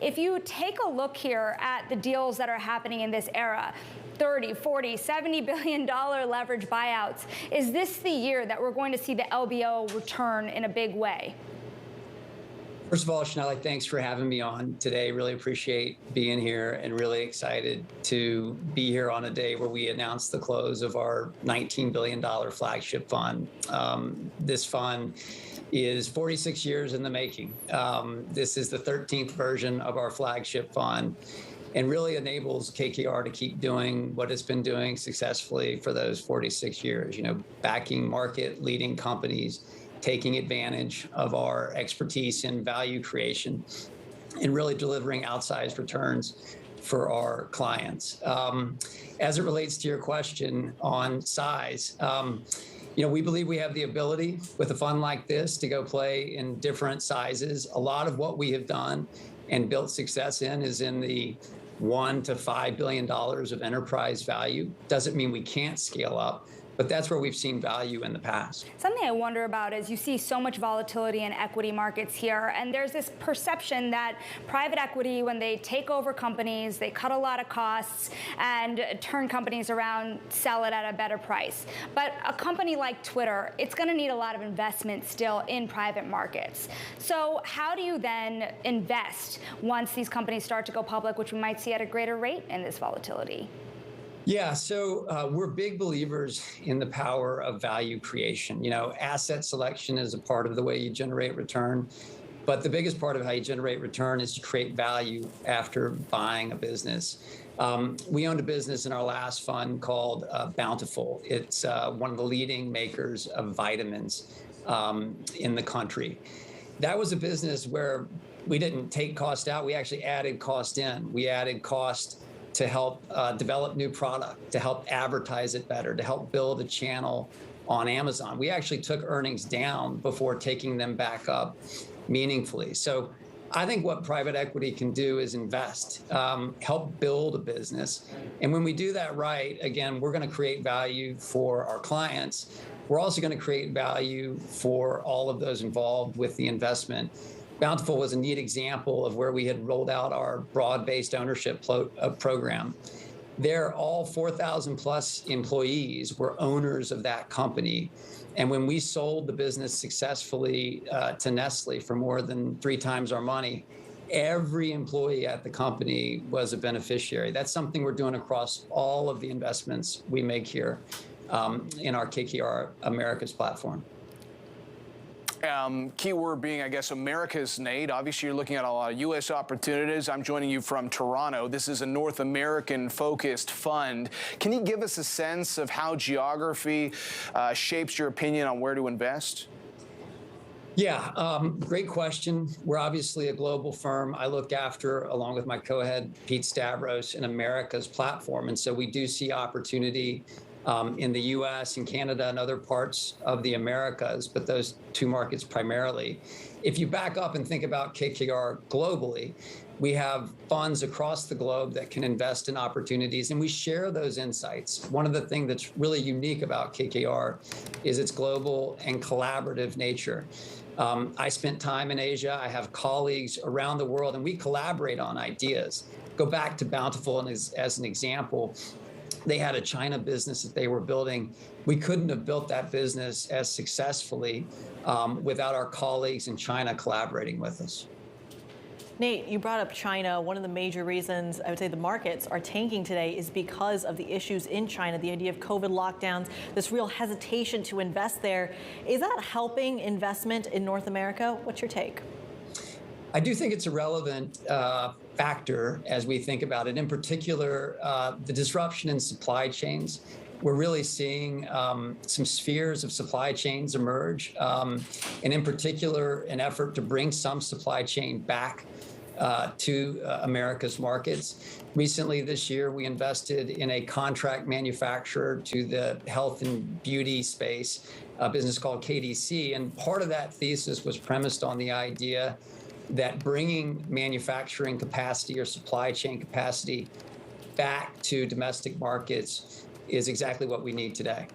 if you take a look here at the deals that are happening in this era, 30, 40, $70 billion leverage buyouts, is this the year that we're going to see the LBO return in a big way? First of all, Chanel, thanks for having me on today. Really appreciate being here and really excited to be here on a day where we announced the close of our $19 billion flagship fund. This fund is 46 years in the making. This is the 13th version of our flagship fund and really enables KKR to keep doing what it's been doing successfully for those 46 years, backing market-leading companies, taking advantage of our expertise in value creation, and really delivering outsized returns for our clients. As it relates to your question on size, we believe we have the ability with a fund like this to go play in different sizes. A lot of what we have done and built success in is in the $1 to $5 billion of enterprise value. Doesn't mean we can't scale up, but that's where we've seen value in the past. Something I wonder about is you see so much volatility in equity markets here, and there's this perception that private equity, when they take over companies, they cut a lot of costs and turn companies around, sell it at a better price. But a company like Twitter, it's going to need a lot of investment still in private markets. So how do you then invest once these companies start to go public, which we might see at a greater rate in this volatility? Yeah, so we're big believers in the power of value creation. Asset selection is a part of the way you generate return, but the biggest part of how you generate return is to create value after buying a business. We owned a business in our last fund called Bountiful. It's one of the leading makers of vitamins in the country. That was a business where we didn't take cost out, we actually added cost in. We added cost to help develop new product, to help advertise it better, to help build a channel on Amazon. We actually took earnings down before taking them back up meaningfully. So I think what private equity can do is invest, help build a business. And when we do that right, again, we're going to create value for our clients. We're also going to create value for all of those involved with the investment. Bountiful was a neat example of where we had rolled out our broad-based ownership program. There, all 4,000 plus employees were owners of that company. And when we sold the business successfully to Nestle for more than 3 times our money, every employee at the company was a beneficiary. That's something we're doing across all of the investments we make here in our KKR Americas platform. Keyword being, I guess, America's, Nate. Obviously, you're looking at a lot of U.S. opportunities. I'm joining you from Toronto. This is a North American-focused fund. Can you give us a sense of how geography shapes your opinion on where to invest? Yeah, great question. We're obviously a global firm. I look after, along with my co-head, Pete Stavros, an America's platform. And so we do see opportunity in the U.S. and Canada and other parts of the Americas, but those 2 markets primarily. If you back up and think about KKR globally, we have funds across the globe that can invest in opportunities, and we share those insights. One of the things that's really unique about KKR is its global and collaborative nature. I spent time in Asia. I have colleagues around the world, and we collaborate on ideas. Go back to Bountiful and as an example. They had a China business that they were building. We couldn't have built that business as successfully without our colleagues in China collaborating with us. Nate, you brought up China. One of the major reasons I would say the markets are tanking today is because of the issues in China, the idea of COVID lockdowns, this real hesitation to invest there. Is that helping investment in North America? What's your take? I do think it's a relevant factor as we think about it. In particular, the disruption in supply chains. We're really seeing some spheres of supply chains emerge, and in particular, an effort to bring some supply chain back to America's markets. Recently this year, we invested in a contract manufacturer to the health and beauty space, a business called KDC. And part of that thesis was premised on the idea that bringing manufacturing capacity or supply chain capacity back to domestic markets is exactly what we need today.